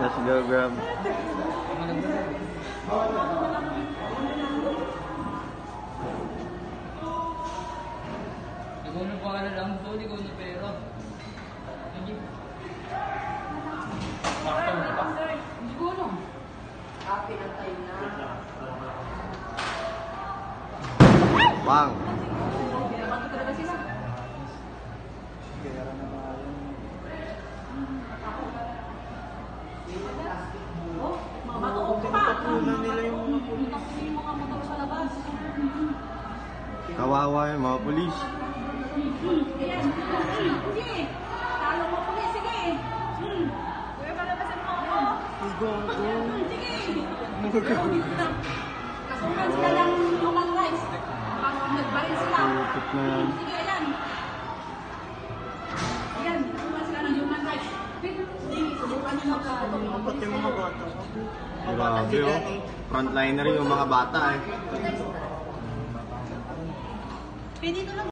Let's go, grab. Ikaw na pangalan lang. So, ikaw na pera. Siguro. Pinantay na. Bang! Bakit talaga sila? Oh, mga bato pa. Yung mga motor sa labas. Kawawa yung mga polis. Sige. Talo mo pulis. Sige. Kuya, palabasan mo ako. Sige. Kasukan sila ng human rights. Nagbaril sila. Pupit na yan. Sige, ayan. Ayan, kasukan sila ng human rights. Sige, subukan nyo mag- Pati mga bata. Grabe, oh. Frontliner yung mga bata, eh. Pwede ito lang.